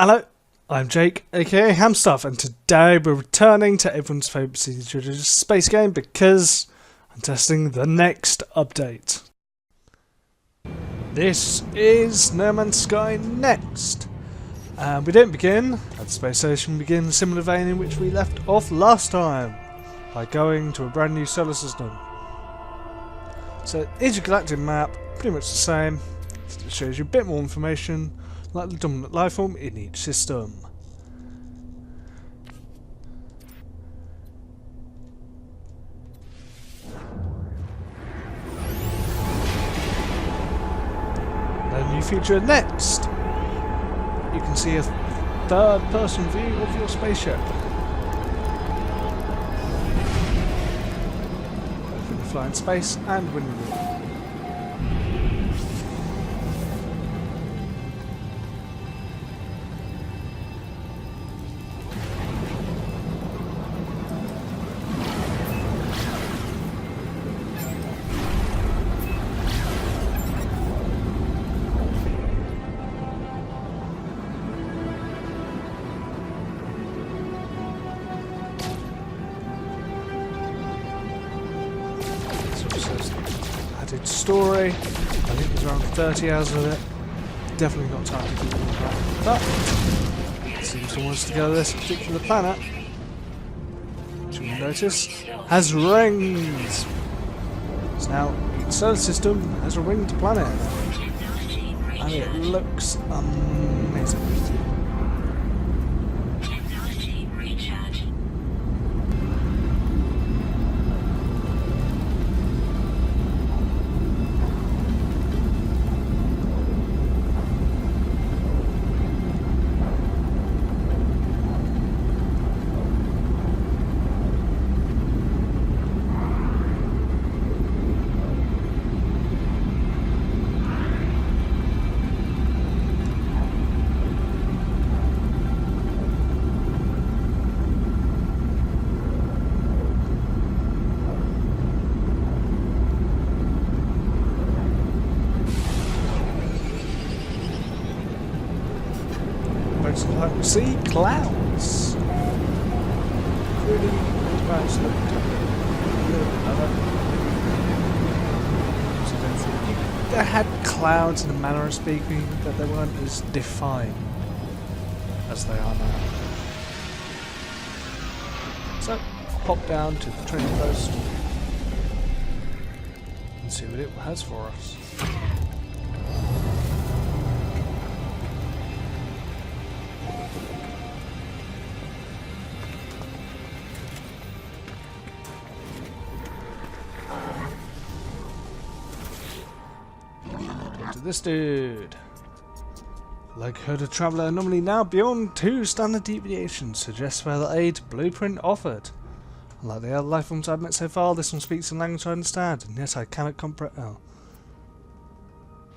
Hello, I'm Jake, aka HamStuff, and today we're returning to everyone's favourite procedurally space game because I'm testing the next update. This is NMS Next. We don't begin at the space station, we begin in a similar vein in which we left off last time, by going to a brand new solar system. So, intergalactic map, pretty much the same. It shows you a bit more information, like the dominant life form in each system. A new feature next. You can see a third-person view of your spaceship. Both when you fly in space and when you walk. Added story. I think there's around 30 hours of it. Definitely not time to do all that. But it seems to want us to go to this particular planet, which you'll notice has rings. So now each solar system has a ringed planet, and it looks amazing. Like we see clouds. Really clouds look a little bit better. So I don't think they had clouds in a manner of speaking, but they weren't as defined as they are now. So pop down to the training post and see what it has for us. This dude. Likelihood of traveller anomaly now beyond 2 standard deviations suggests further aid blueprint offered. Unlike the other life forms I've met so far, this one speaks a language I understand, and yet I cannot comprehend. Oh.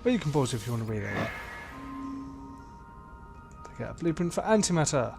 But you can pause if you want to read it. They get a blueprint for antimatter.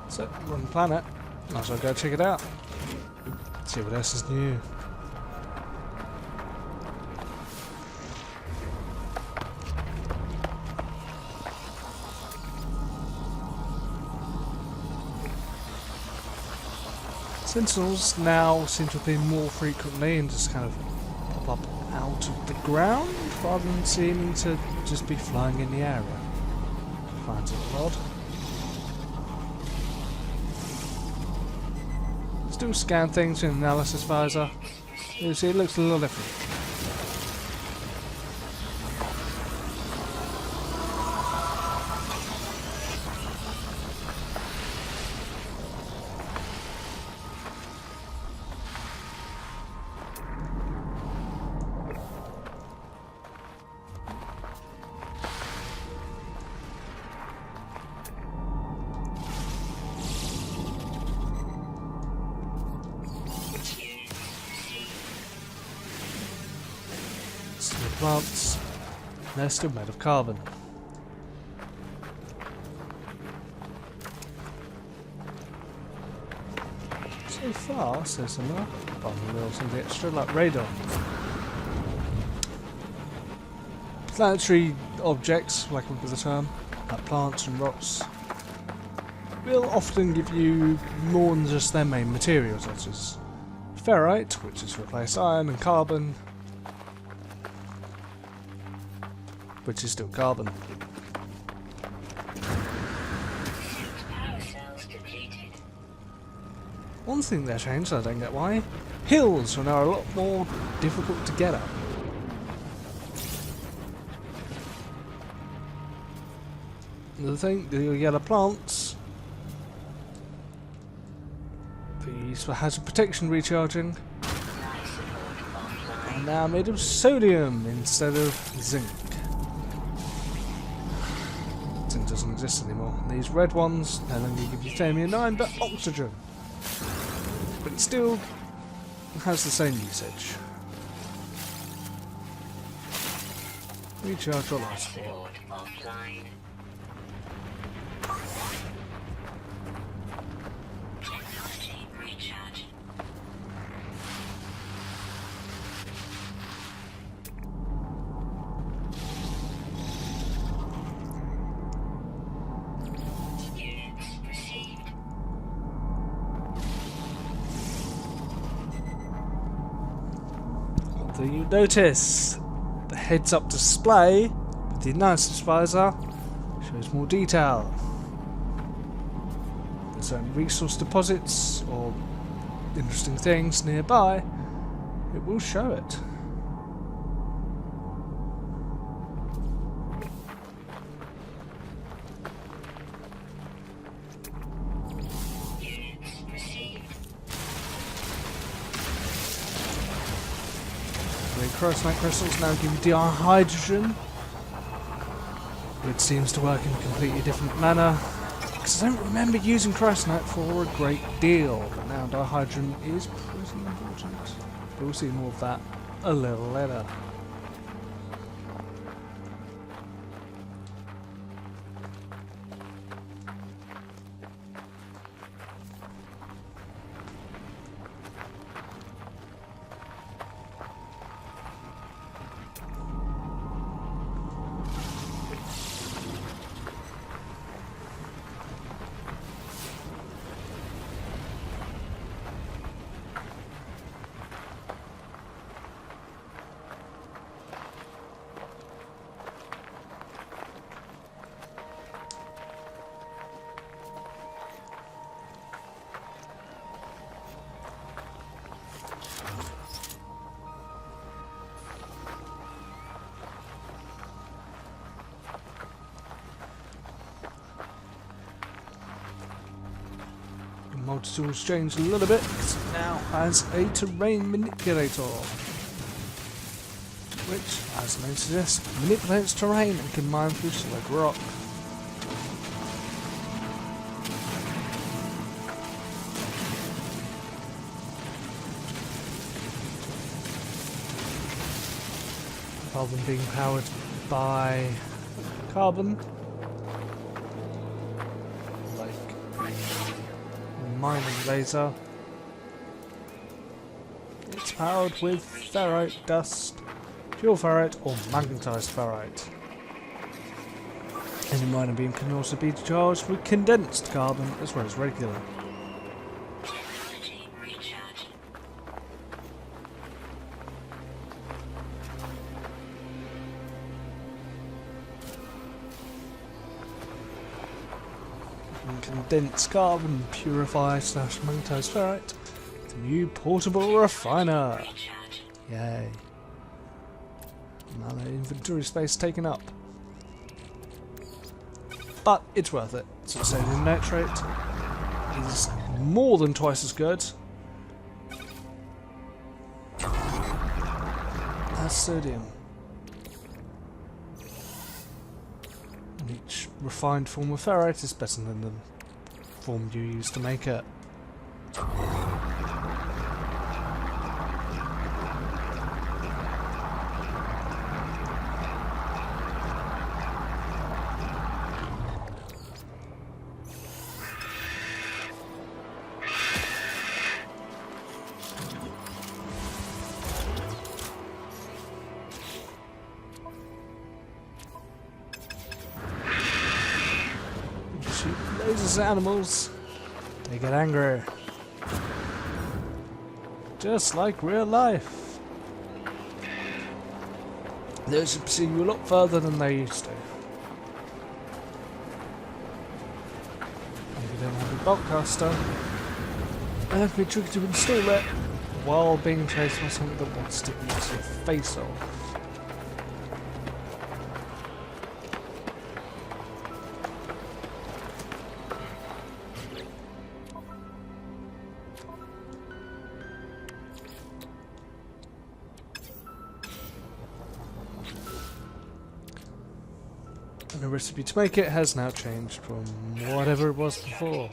So, we're on the planet. Might as well go check it out. See what else is new. Sentinels now seem to appear more frequently and just kind of pop up out of the ground rather than seeming to just be flying in the area. I find it odd. Still scan things with an analysis visor. You see, it looks a little different. plants. They're still made of carbon. So far, so similar. Apart from little something extra like radar. Planetary objects, like with the term, like plants and rocks, will often give you more than just their main materials, such as ferrite, which has replaced iron, and carbon, which is still carbon. One thing they changed, I don't get why, hills are now a lot more difficult to get up. Another thing, the yellow plants, these for hazard protection recharging, are now made of sodium instead of zinc. Zinc doesn't exist anymore. These red ones no longer give you thamium-9 but oxygen. But it still has the same usage. Recharge your life support. You notice the heads-up display with the analysis visor shows more detail. There's certain resource deposits or interesting things nearby, it will show it. Chrysonite crystals now give you dihydrogen, which seems to work in a completely different manner, because I don't remember using chrysonite for a great deal, but now dihydrogen is pretty important. But we'll see more of that a little later. Multi-tool's changed a little bit because it now has a terrain manipulator, which, as the name suggests, manipulates terrain and can mine through solid rock. Rather than being powered by carbon, mining laser, it's powered with ferrite dust, pure ferrite or magnetized ferrite. Any miner beam can also be charged with condensed carbon as well as regular. Condensed carbon purify / magnetized ferrite. The new portable refiner. Yay. Another inventory space taken up. But it's worth it. So sodium nitrate is more than twice as good as sodium. Each refined form of ferrite is better than the form you use to make it. Those are animals. They get angry. Just like real life. They should pursue you a lot further than they used to. If you don't have a boltcaster, it'll be tricky to install it while being chased by something that wants to eat your face off. And the recipe to make it has now changed from whatever it was before.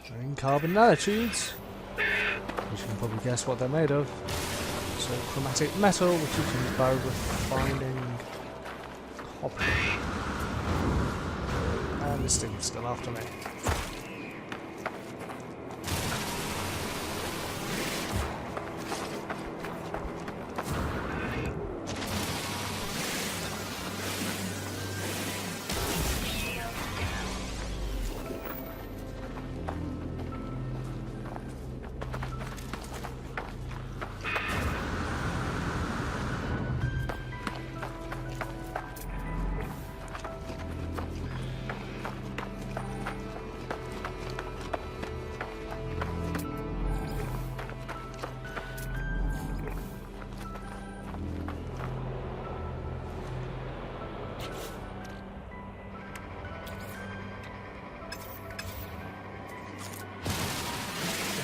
They're in carbon nanotubes, which you can probably guess what they're made of. So chromatic metal, which you can buy refining copper. And this thing's still after me.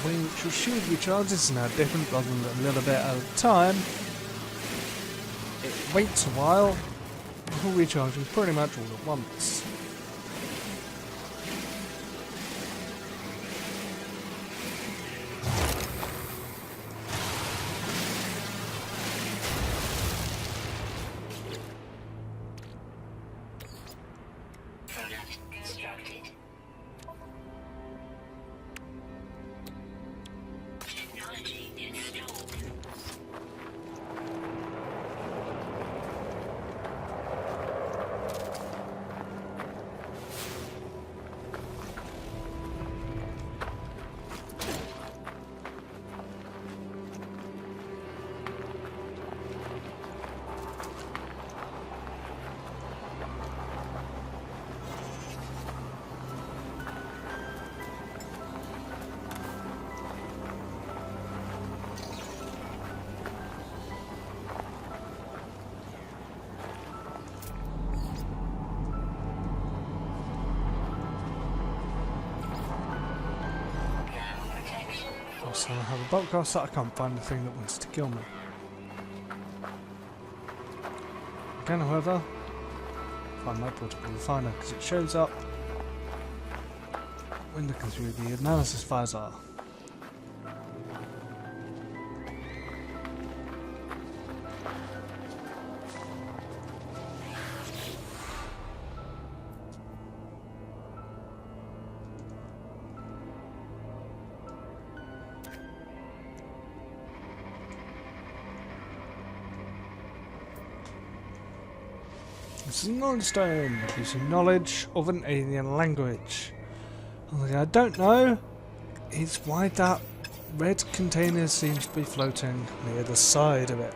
The way in which your shield recharges is now different rather than a little bit at a time. It waits a while before recharging pretty much all at once. So I have a boltcaster, I can't find the thing that wants to kill me. I can, however, find my portable refiner because it shows up when looking through the analysis files are. This is a knowledge stone, gives you knowledge of an alien language. Only I don't know is why that red container seems to be floating near the side of it.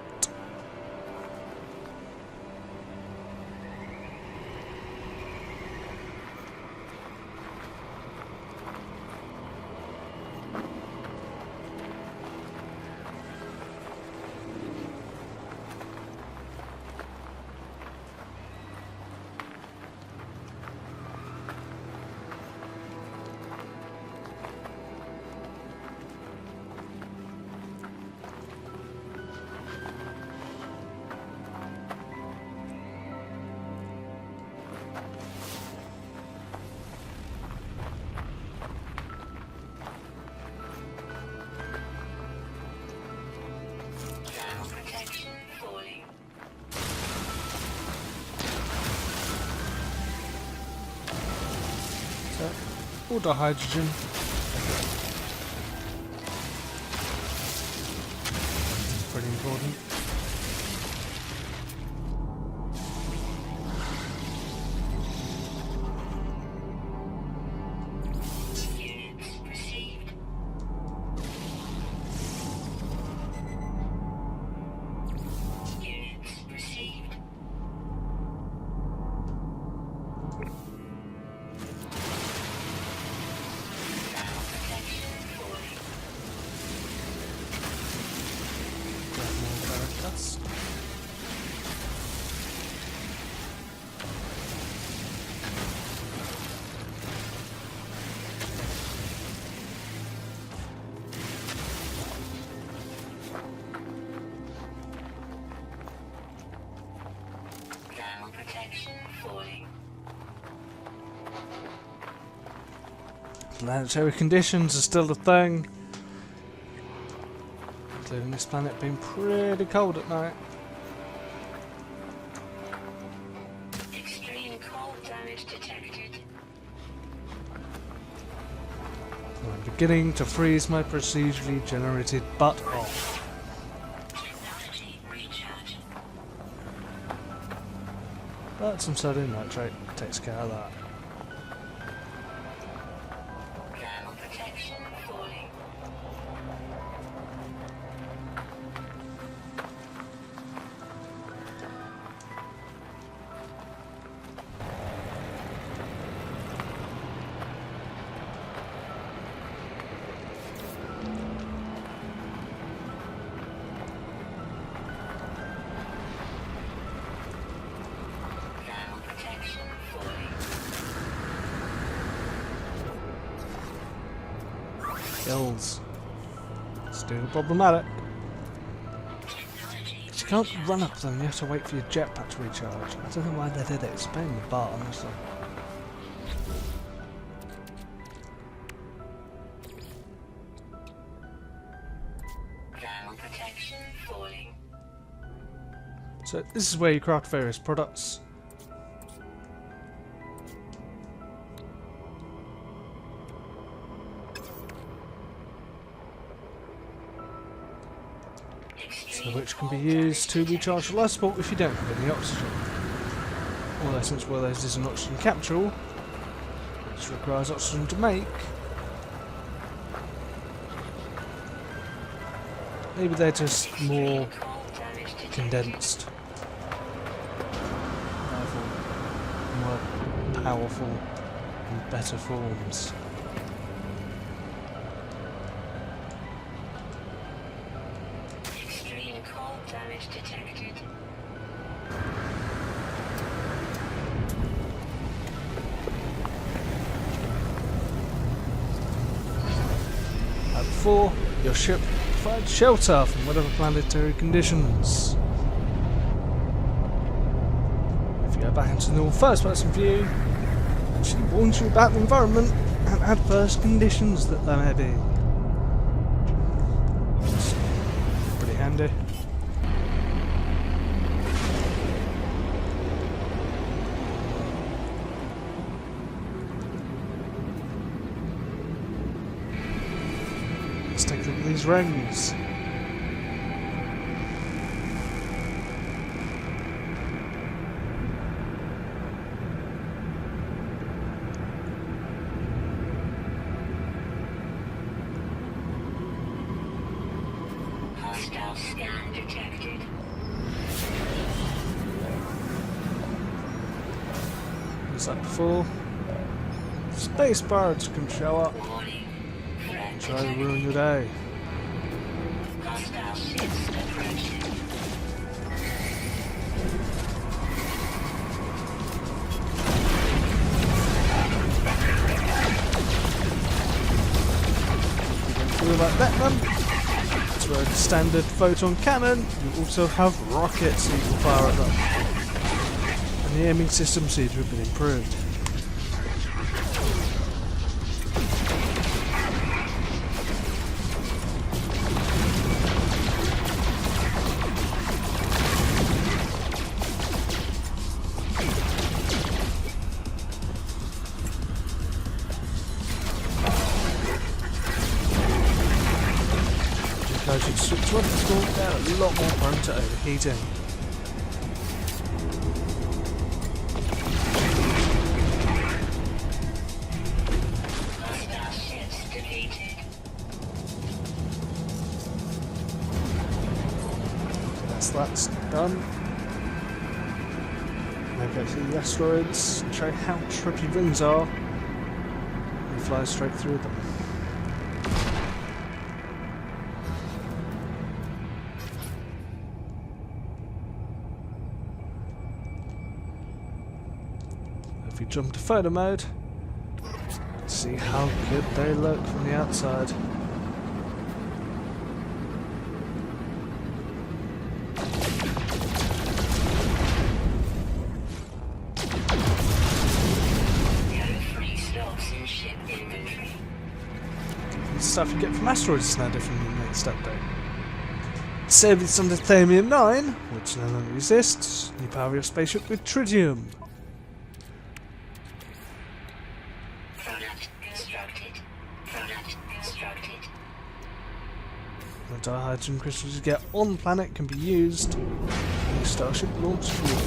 Or the hydrogen. Pretty important. Planetary conditions are still a thing. Including this planet being pretty cold at night. Extreme cold damage detected. I'm beginning to freeze my procedurally generated butt off. Technology recharge. But some sodium nitrate takes care of that. Thermal protection falling. Thermal protection falling. Gills. Still problematic. Technology You can't run up them, you have to wait for your jetpack to recharge. I don't know why they did it, it's a pain in the butt, honestly. Thermal protection falling. So this is where you craft various products. So which can be used to recharge your life support if you don't have any oxygen. Although since one of those is an oxygen capsule, which requires oxygen to make, maybe they're just more Cold damage detected. condensed, therefore more powerful and better forms. Extreme cold damage detected. At 4, your ship provides shelter from whatever planetary conditions. If you go back into the normal first-person view, it actually warns you about the environment and adverse conditions that there may be. It's pretty handy. Let's take a look at these rings. Hostile scan detected. As like before, space birds can show up Warning. Threat and try to detected. ruin your day. Hostile ships approaching. Feel like that one. That's where a standard photon cannon. You also have rockets that you can fire at them. And the aiming system seems to have been improved. Because you switch one school, they're a lot more prone to overheating. Hostile ships defeated. That's done. Now go to the asteroids, show you how trippy rings are, and fly straight through them. If you jump to photo mode, see how good they look from the outside. No free slots in ship inventory. stuff you get from asteroids is now different in the next update. Service under Thamium 9, which no longer exists. You power your spaceship with tritium. Product constructed. Product constructed. The dihydrogen crystals you get on the planet can be used in the starship launch fuel.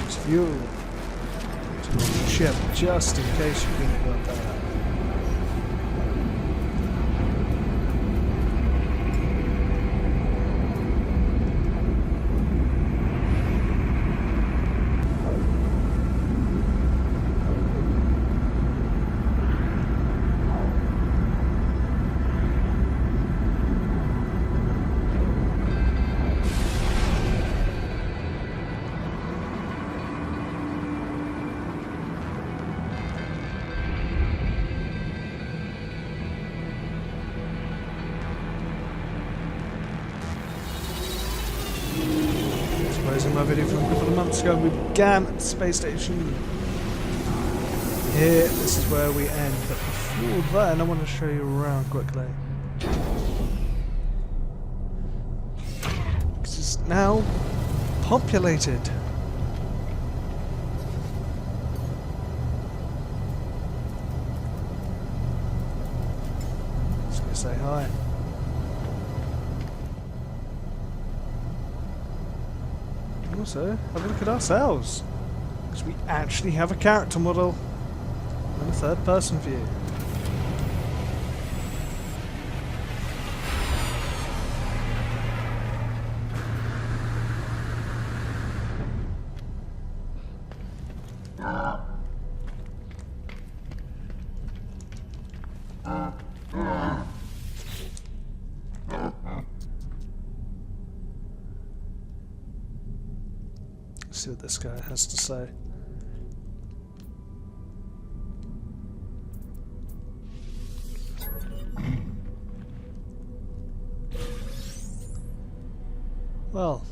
It's fuel to launch the ship, just in case you think about that. In my video from a couple of months ago, we began at the space station. Here, this is where we end, but before then I want to show you around quickly. This is now populated. Just gonna say hi. Also, have a look at ourselves, because we actually have a character model and a third-person view. See what this guy has to say. Well,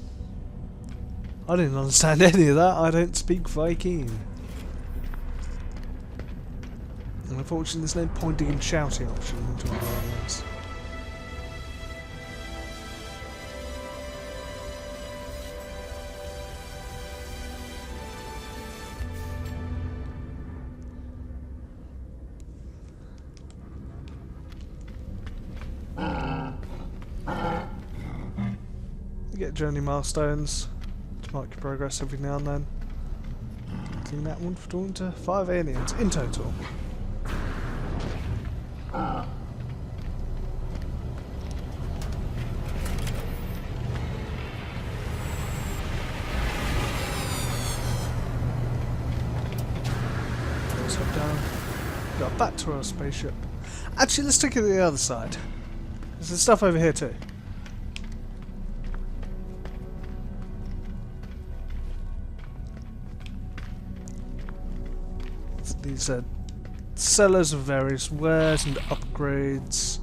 I didn't understand any of that. I don't speak Viking. And unfortunately there's no pointing and shouting option into our areas. You get journey milestones to mark your progress every now and then. Clean that one for talking to 5 aliens in total. Let's head down. Got back to our spaceship. Actually, let's take it to the other side. There's stuff over here too. These are sellers of various wares and upgrades.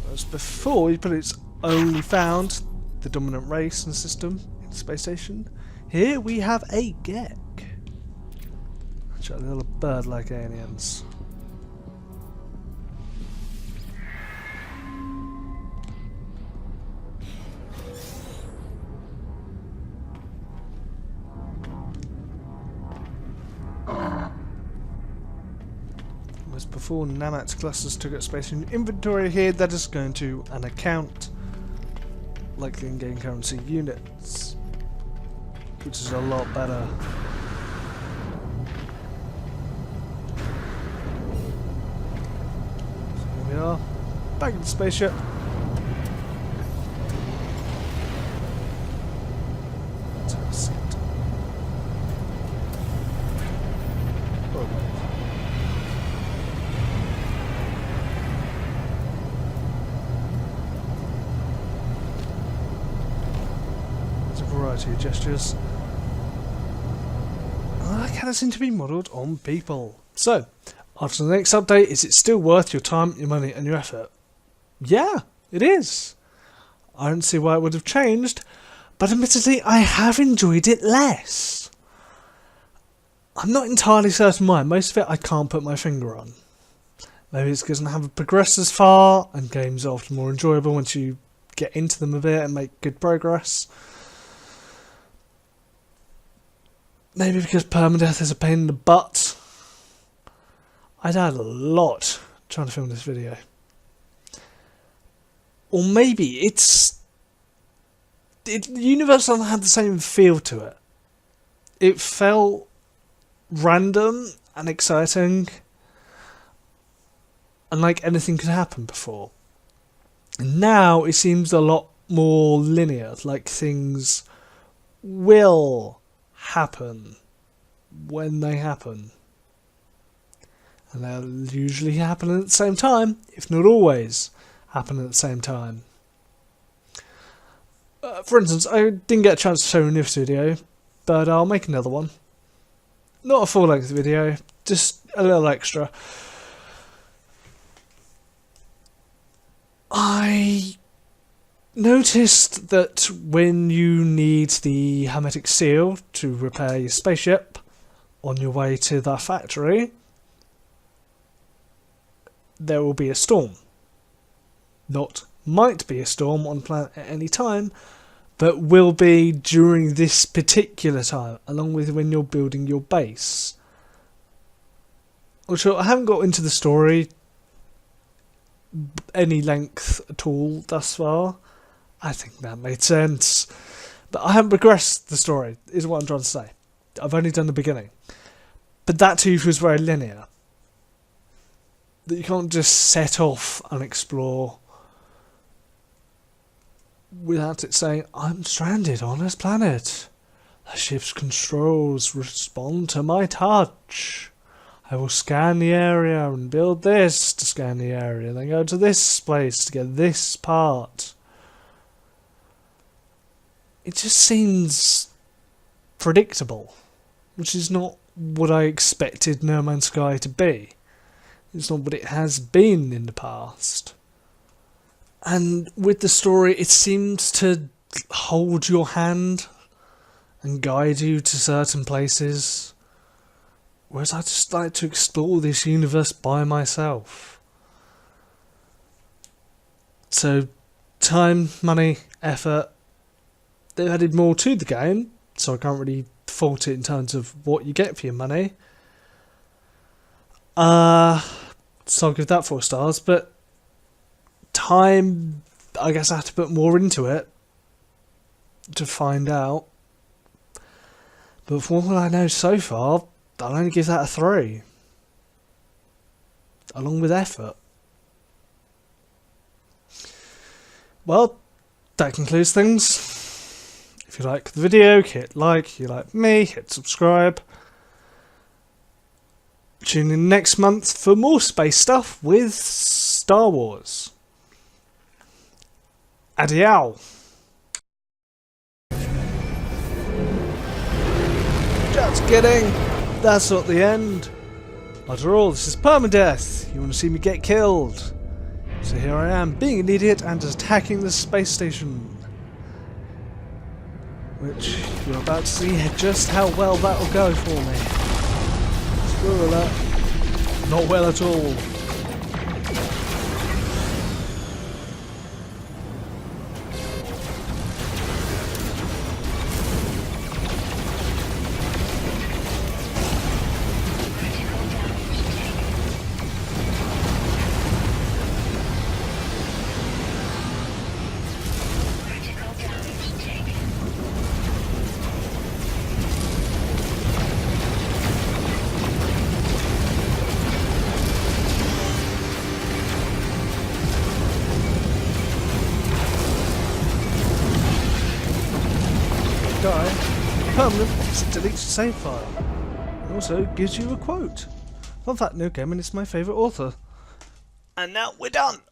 Whereas before, you probably only found the dominant race and system in the space station. Here we have a Gek. Actually, a little bird-like aliens. Before NMS clusters took up space in inventory here, that is going to an account, likely in-game currency units, which is a lot better. So here we are, back in the spaceship. Let's have a seat. Variety of gestures. I kind of seem to be modelled on people. So, after the next update, is it still worth your time, your money and your effort? Yeah, it is. I don't see why it would have changed, but admittedly I have enjoyed it less. I'm not entirely certain why. Most of it I can't put my finger on. Maybe it's because I haven't progressed as far, and games are often more enjoyable once you get into them a bit and make good progress. Maybe because permadeath is a pain in the butt. I died a lot trying to film this video. Or maybe the universe doesn't have the same feel to it. It felt random and exciting, and like anything could happen before. And now it seems a lot more linear, like things will happen when they happen. And they'll usually happen at the same time, if not always happen at the same time. For instance, I didn't get a chance to show in this video, but I'll make another one. Not a full-length video, just a little extra. I noticed that when you need the hermetic seal to repair your spaceship on your way to the factory, there will be a storm. Not might be a storm on the planet at any time, but will be during this particular time, along with when you're building your base. Which I haven't got into the story any length at all thus far. I think that made sense. But I haven't progressed the story, is what I'm trying to say. I've only done the beginning. But that too was very linear. That you can't just set off and explore without it saying, I'm stranded on this planet. The ship's controls respond to my touch. I will scan the area and build this to scan the area, then go to this place to get this part. It just seems predictable, which is not what I expected No Man's Sky to be. It's not what it has been in the past. And with the story, it seems to hold your hand and guide you to certain places. Whereas I just like to explore this universe by myself. So, time, money, effort. They've added more to the game, so I can't really fault it in terms of what you get for your money. So I'll give that 4 stars, but time, I guess I have to put more into it to find out. But from what I know so far, I'll only give that a 3. Along with effort. Well, that concludes things. If you like the video, hit like. If you like me, hit subscribe. Tune in next month for more space stuff with Star Wars. Adieu. Just kidding. That's not the end. After all, this is permadeath. You want to see me get killed. So here I am, being an idiot and attacking the space station. Which you're about to see just how well that will go for me. Spoiler alert. Not well at all. Permanent deletes the save file. It also gives you a quote. Fun fact, Neil Gaiman is my favourite author. And now we're done!